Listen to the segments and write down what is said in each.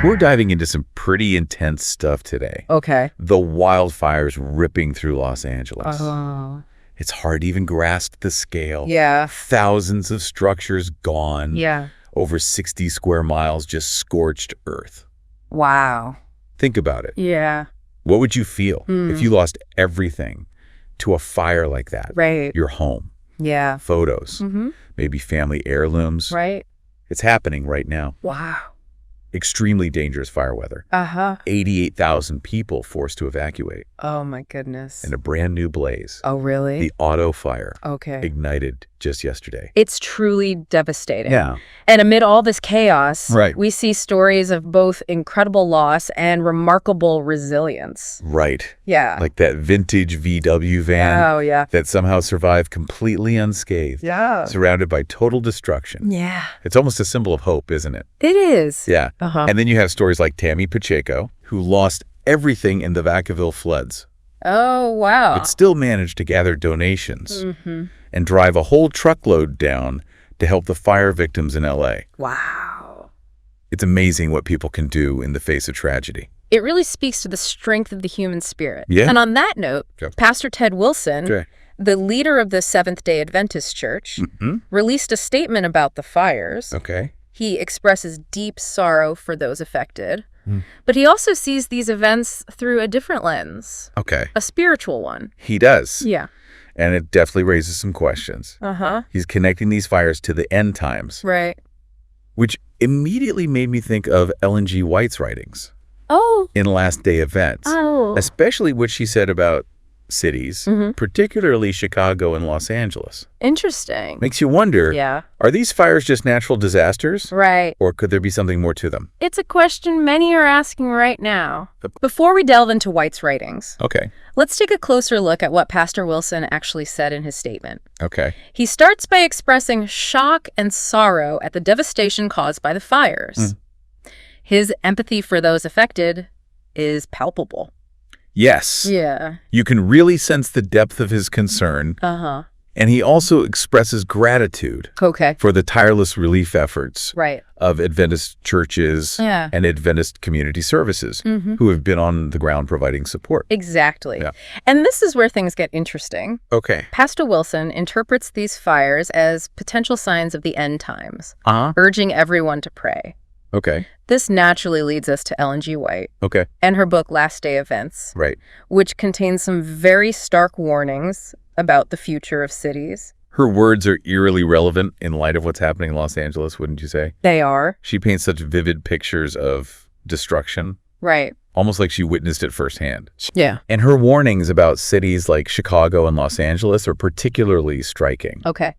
We're diving into some pretty intense stuff today. Okay. The wildfires ripping through Los Angeles. Oh. It's hard to even grasp the scale. Yeah. Thousands of structures gone. Yeah. Over 60 square miles just scorched earth. Wow. Think about it. Yeah. What would you feel if you lost everything to a fire like that? Right. Your home, Yeah. photos, maybe family heirlooms. Right. It's happening right now. Wow. Extremely dangerous fire weather. 88,000 people forced to evacuate. Oh, my goodness. And a brand new blaze. Oh, really? The auto fire Okay. ignited just yesterday. It's truly devastating. Yeah. And amid all this chaos, Right. we see stories of both incredible loss and remarkable resilience. Right. Yeah. Like that vintage VW van Oh, yeah. that somehow survived completely unscathed. Yeah. Surrounded by total destruction. Yeah. It's almost a symbol of hope, isn't it? It is. Yeah. Uh-huh. And then you have stories like Tammy Pacheco, who lost everything in the Vacaville floods, Oh, wow. but still managed to gather donations Mm-hmm. and drive a whole truckload down to help the fire victims in L.A. Wow. It's amazing what people can do in the face of tragedy. It really speaks to the strength of the human spirit. Yeah. And on that note, Okay. Pastor Ted Wilson, Okay. the leader of the Seventh-day Adventist Church, released a statement about the fires. Okay. He expresses deep sorrow for those affected, but he also sees these events through a different lens, Okay. a spiritual one. He does. Yeah. And it definitely raises some questions. Uh-huh. He's connecting these fires to the end times, Right. which immediately made me think of Ellen G. White's writings Oh. in Last Day Events, Oh. especially what she said about cities, particularly Chicago and Los Angeles. Interesting. Makes you wonder, Yeah. are these fires just natural disasters? Right. Or could there be something more to them? It's a question many are asking right now. Before we delve into White's writings, Okay. let's take a closer look at what Pastor Wilson actually said in his statement. Okay. He starts by expressing shock and sorrow at the devastation caused by the fires. His empathy for those affected is palpable. Yes. Yeah. You can really sense the depth of his concern. Uh-huh. And he also expresses gratitude Okay. for the tireless relief efforts Right. of Adventist churches Yeah. and Adventist community services who have been on the ground providing support. Exactly. Yeah. And this is where things get interesting. Okay. Pastor Wilson interprets these fires as potential signs of the end times, urging everyone to pray. Okay. This naturally leads us to Ellen G. White Okay. and her book Last Day Events, Right. which contains some very stark warnings about the future of cities. Her words are eerily relevant in light of what's happening in Los Angeles, wouldn't you say? They are. She paints such vivid pictures of destruction, Right. almost like she witnessed it firsthand. Yeah. And her warnings about cities like Chicago and Los Angeles are particularly striking. Okay.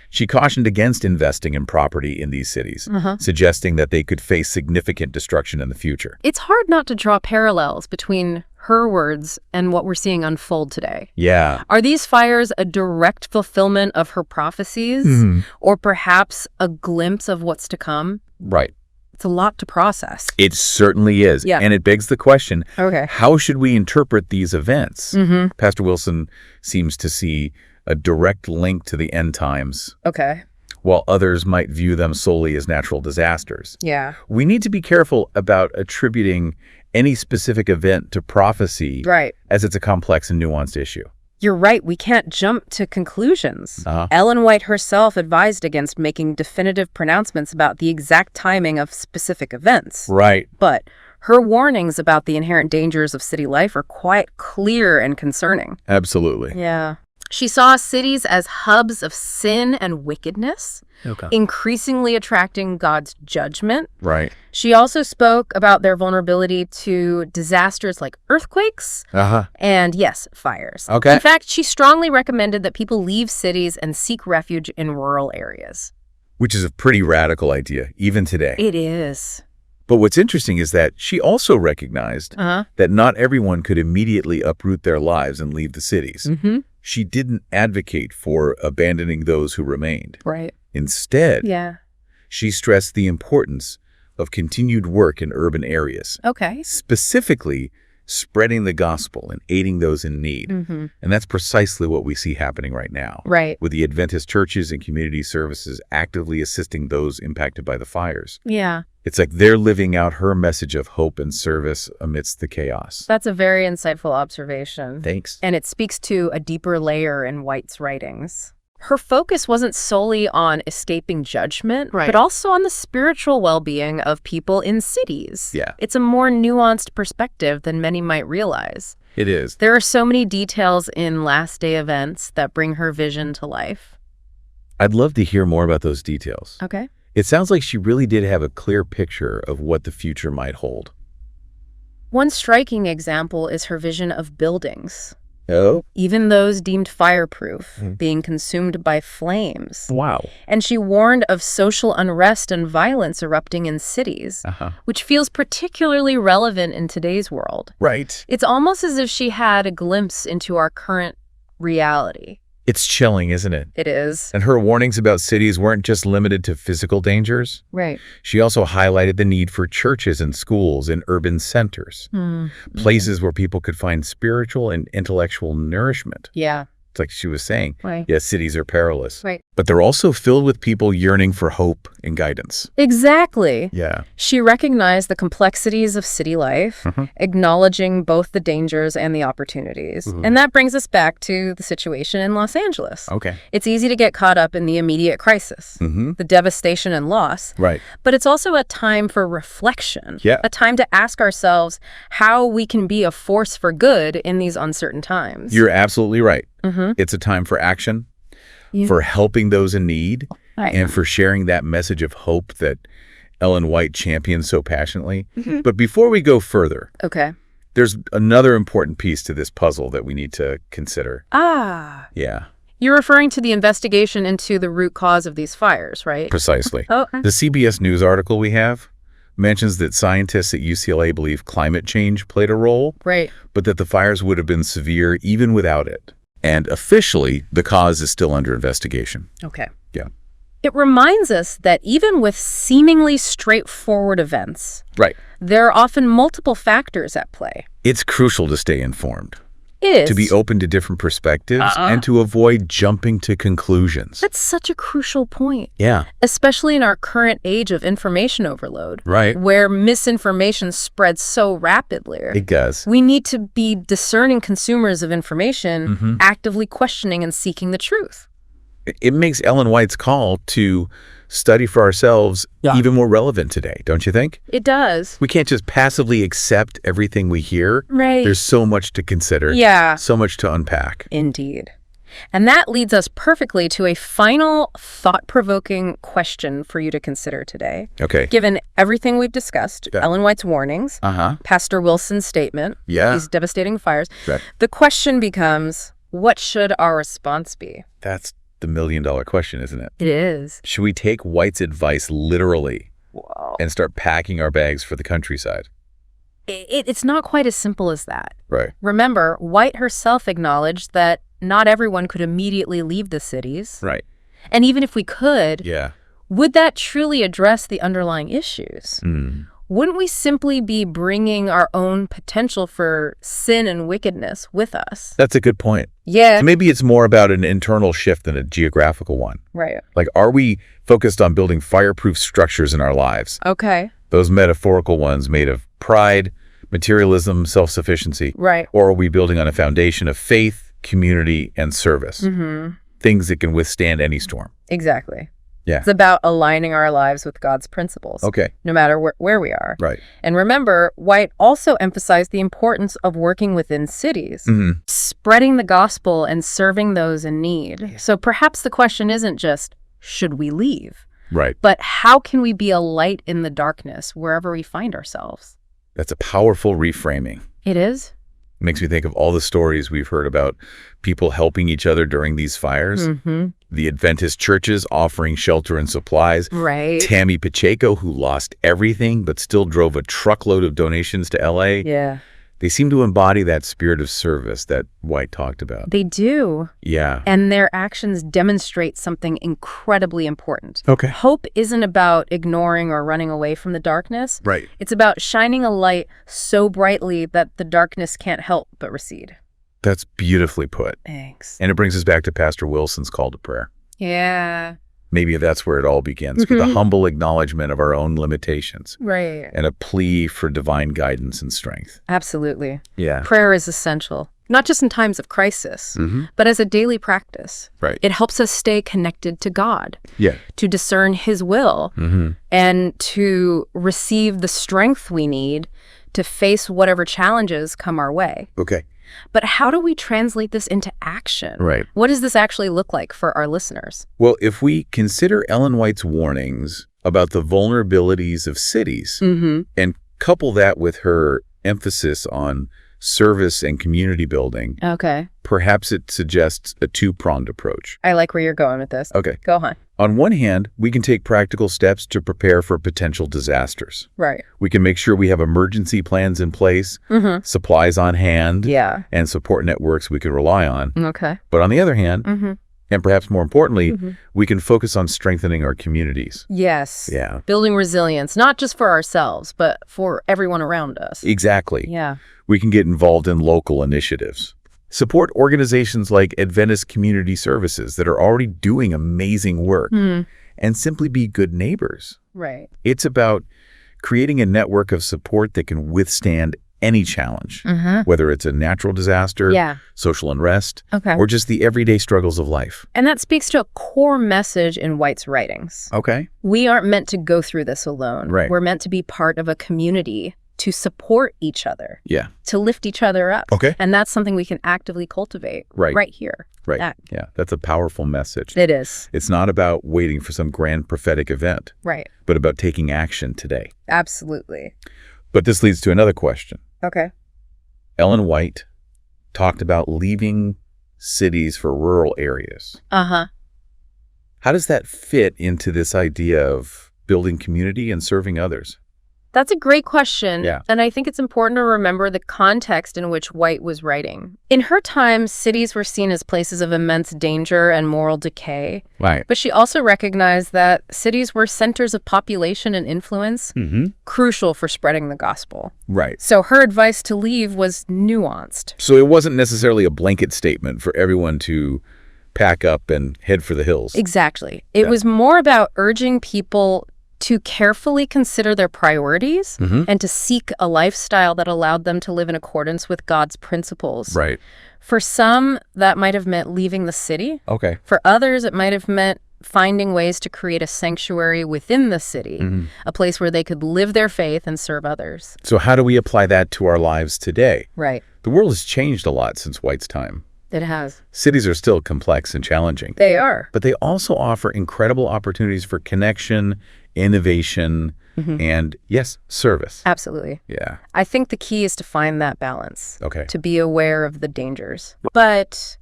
She cautioned against investing in property in these cities, suggesting that they could face significant destruction in the future. It's hard not to draw parallels between her words and what we're seeing unfold today. Yeah. Are these fires a direct fulfillment of her prophecies, or perhaps a glimpse of what's to come? Right. It's a lot to process. It certainly is. Yeah. And it begs the question, Okay. how should we interpret these events? Pastor Wilson seems to see a direct link to the end times, Okay. while others might view them solely as natural disasters. Yeah. We need to be careful about attributing any specific event to prophecy, Right. as it's a complex and nuanced issue. You're right. We can't jump to conclusions. Uh-huh. Ellen White herself advised against making definitive pronouncements about the exact timing of specific events. Right. But her warnings about the inherent dangers of city life are quite clear and concerning. Absolutely. Yeah. She saw cities as hubs of sin and wickedness, increasingly attracting God's judgment. Right. She also spoke about their vulnerability to disasters like earthquakes and, yes, fires. Okay. In fact, she strongly recommended that people leave cities and seek refuge in rural areas. Which is a pretty radical idea, even today. It is. But what's interesting is that she also recognized that not everyone could immediately uproot their lives and leave the cities. She didn't advocate for abandoning those who remained. Right. Instead, Yeah. she stressed the importance of continued work in urban areas, Okay. specifically spreading the gospel and aiding those in need. And that's precisely what we see happening right now. Right. With the Adventist churches and community services actively assisting those impacted by the fires. Yeah. It's like they're living out her message of hope and service amidst the chaos. That's a very insightful observation. Thanks. And it speaks to a deeper layer in White's writings. Her focus wasn't solely on escaping judgment, but also on the spiritual well-being of people in cities. Yeah. It's a more nuanced perspective than many might realize. It is. There are so many details in Last Day events that bring her vision to life. I'd love to hear more about those details. Okay. It sounds like she really did have a clear picture of what the future might hold. One striking example is her vision of buildings. Oh? Even those deemed fireproof, being consumed by flames. Wow. And she warned of social unrest and violence erupting in cities, which feels particularly relevant in today's world. Right. It's almost as if she had a glimpse into our current reality. It's chilling, isn't it? It is. And her warnings about cities weren't just limited to physical dangers. Right. She also highlighted the need for churches and schools in urban centers, places where people could find spiritual and intellectual nourishment. Yeah. It's like she was saying, Right. yes, cities are perilous, Right. but they're also filled with people yearning for hope and guidance. Exactly. Yeah. She recognized the complexities of city life, acknowledging both the dangers and the opportunities. And that brings us back to the situation in Los Angeles. Okay. It's easy to get caught up in the immediate crisis, the devastation and loss. Right. But it's also a time for reflection, Yeah. a time to ask ourselves how we can be a force for good in these uncertain times. You're absolutely right. It's a time for action, for helping those in need, and for sharing that message of hope that Ellen White champions so passionately. But before we go further, Okay. there's another important piece to this puzzle that we need to consider. Ah. Yeah, You're referring to the investigation into the root cause of these fires, right? precisely. Okay. The CBS News article we have mentions that scientists at UCLA believe climate change played a role, Right. but that the fires would have been severe even without it. And officially, the cause is still under investigation. Okay. Yeah. It reminds us that even with seemingly straightforward events, Right. there are often multiple factors at play. It's crucial to stay informed, It is. to be open to different perspectives, and to avoid jumping to conclusions. That's such a crucial point, Yeah. especially in our current age of information overload, Right. where misinformation spreads so rapidly. It does. We need to be discerning consumers of information, actively questioning and seeking the truth. It makes Ellen White's call to study for ourselves even more relevant today, don't you think? It does. We can't just passively accept everything we hear. Right. There's so much to consider. Yeah. So much to unpack. Indeed. And that leads us perfectly to a final thought-provoking question for you to consider today. Okay. Given everything we've discussed, Ellen White's warnings, Pastor Wilson's statement, these devastating fires, the question becomes, what should our response be? That's the million-dollar question, isn't it? It is. Should we take White's advice literally and start packing our bags for the countryside? It's not quite as simple as that. Right. Remember, White herself acknowledged that not everyone could immediately leave the cities. Right. And even if we could, Yeah. would that truly address the underlying issues? Wouldn't we simply be bringing our own potential for sin and wickedness with us? That's a good point. Yeah. So maybe it's more about an internal shift than a geographical one. Right. Like, are we focused on building fireproof structures in our lives? Okay. Those metaphorical ones made of pride, materialism, self-sufficiency. Right. Or are we building on a foundation of faith, community, and service? Things that can withstand any storm. Exactly. Yeah. It's about aligning our lives with God's principles. Okay. No matter where we are. Right. And remember, White also emphasized the importance of working within cities, spreading the gospel and serving those in need. So perhaps the question isn't just, should we leave? Right. But how can we be a light in the darkness wherever we find ourselves? That's a powerful reframing. It is. Makes me think of all the stories we've heard about people helping each other during these fires. The Adventist churches offering shelter and supplies. Right. Tammy Pacheco, who lost everything but still drove a truckload of donations to L.A. Yeah. They seem to embody that spirit of service that White talked about. They do. Yeah. And their actions demonstrate something incredibly important. Okay. Hope isn't about ignoring or running away from the darkness. Right. It's about shining a light so brightly that the darkness can't help but recede. That's beautifully put. Thanks. And it brings us back to Pastor Wilson's call to prayer. Yeah. Maybe that's where it all begins, with a humble acknowledgement of our own limitations. Right. And a plea for divine guidance and strength. Absolutely. Yeah. Prayer is essential, not just in times of crisis, but as a daily practice. Right. It helps us stay connected to God, to discern His will, and to receive the strength we need to face whatever challenges come our way. Okay. But how do we translate this into action? Right. What does this actually look like for our listeners? Well, if we consider Ellen White's warnings about the vulnerabilities of cities and couple that with her emphasis on service and community building, perhaps it suggests a two-pronged approach. I like where you're going with this. Okay. Go on. On one hand, we can take practical steps to prepare for potential disasters. Right. We can make sure we have emergency plans in place, supplies on hand, and support networks we can rely on. Okay. But on the other hand, and perhaps more importantly, we can focus on strengthening our communities. Yes. Yeah. Building resilience, not just for ourselves, but for everyone around us. Exactly. Yeah. We can get involved in local initiatives. Support organizations like Adventist Community Services that are already doing amazing work, and simply be good neighbors. Right. It's about creating a network of support that can withstand any challenge, whether it's a natural disaster, social unrest, or just the everyday struggles of life. And that speaks to a core message in White's writings. Okay. We aren't meant to go through this alone. Right. We're meant to be part of a community, to support each other, to lift each other up. Okay. And that's something we can actively cultivate right here. Right. Yeah, that's a powerful message. It is. It's not about waiting for some grand prophetic event, but about taking action today. Absolutely. But this leads to another question. Okay. Ellen White talked about leaving cities for rural areas. How does that fit into this idea of building community and serving others? That's a great question. Yeah. And I think it's important to remember the context in which White was writing. In her time, cities were seen as places of immense danger and moral decay. Right. But she also recognized that cities were centers of population and influence, crucial for spreading the gospel. Right. So her advice to leave was nuanced. So it wasn't necessarily a blanket statement for everyone to pack up and head for the hills. Exactly. It was more about urging people to carefully consider their priorities and to seek a lifestyle that allowed them to live in accordance with God's principles. Right. For some, that might have meant leaving the city. Okay. For others, it might have meant finding ways to create a sanctuary within the city, a place where they could live their faith and serve others. So how do we apply that to our lives today? Right. The world has changed a lot since White's time. It has. Cities are still complex and challenging. They are. But they also offer incredible opportunities for connection, innovation, and, yes, service. Absolutely. Yeah. I think the key is to find that balance. Okay. To be aware of the dangers, but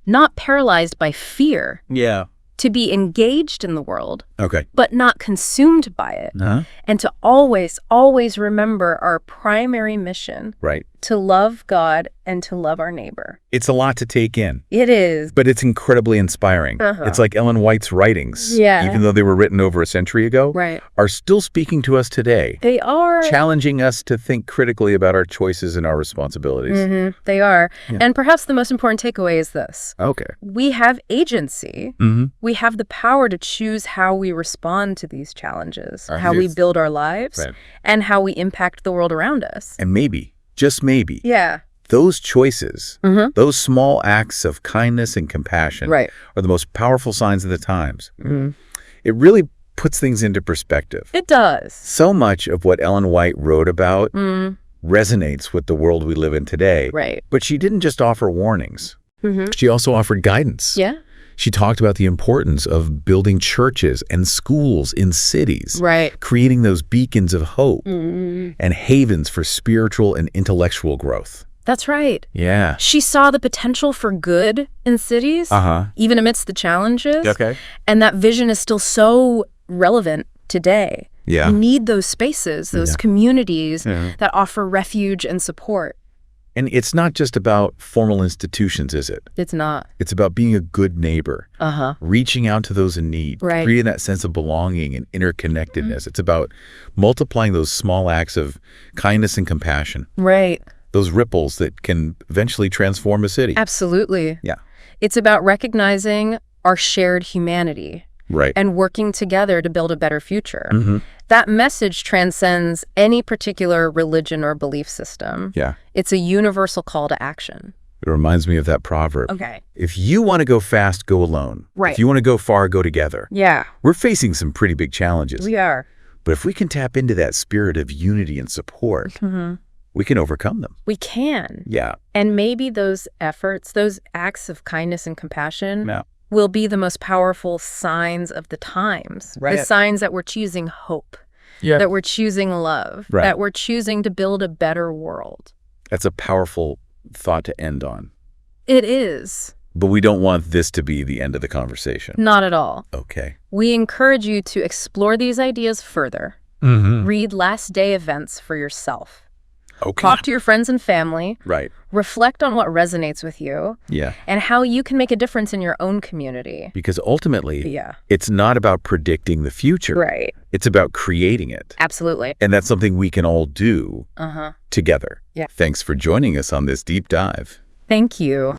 not paralyzed by fear. Yeah. To be engaged in the world, Okay. but not consumed by it. And to always, always remember our primary mission. Right. To love God and to love our neighbor. It's a lot to take in. It is. But it's incredibly inspiring. It's like Ellen White's writings, even though they were written over a century ago, are still speaking to us today. They are. Challenging us to think critically about our choices and our responsibilities. They are. Yeah. And perhaps the most important takeaway is this. Okay. We have agency. We have the power to choose how we respond to these challenges, how we build our lives, and how we impact the world around us. And maybe, just maybe, those choices, those small acts of kindness and compassion are the most powerful signs of the times. It really puts things into perspective. It does. So much of what Ellen White wrote about resonates with the world we live in today. Right. But she didn't just offer warnings. She also offered guidance. Yeah. She talked about the importance of building churches and schools in cities, creating those beacons of hope and havens for spiritual and intellectual growth. That's right. Yeah. She saw the potential for good in cities, even amidst the challenges. Okay. And that vision is still so relevant today. Yeah. We need those spaces, those communities that offer refuge and support. And it's not just about formal institutions, is it? It's not. It's about being a good neighbor, reaching out to those in need, creating that sense of belonging and interconnectedness. It's about multiplying those small acts of kindness and compassion. Right. Those ripples that can eventually transform a city. Absolutely. Yeah. It's about recognizing our shared humanity. Right. And working together to build a better future. That message transcends any particular religion or belief system. Yeah. It's a universal call to action. It reminds me of that proverb. Okay. If you want to go fast, go alone. Right. If you want to go far, go together. Yeah. We're facing some pretty big challenges. We are. But if we can tap into that spirit of unity and support, we can overcome them. We can. Yeah. And maybe those efforts, those acts of kindness and compassion will be the most powerful signs of the times. Right. The signs that we're choosing hope, that we're choosing love, that we're choosing to build a better world. That's a powerful thought to end on. It is. But we don't want this to be the end of the conversation. Not at all. Okay. We encourage you to explore these ideas further. Read Last Day events for yourself. Okay. Talk to your friends and family. Right. Reflect on what resonates with you. Yeah. And how you can make a difference in your own community. Because ultimately, it's not about predicting the future. Right. It's about creating it. Absolutely. And that's something we can all do together. Yeah. Thanks for joining us on this deep dive. Thank you.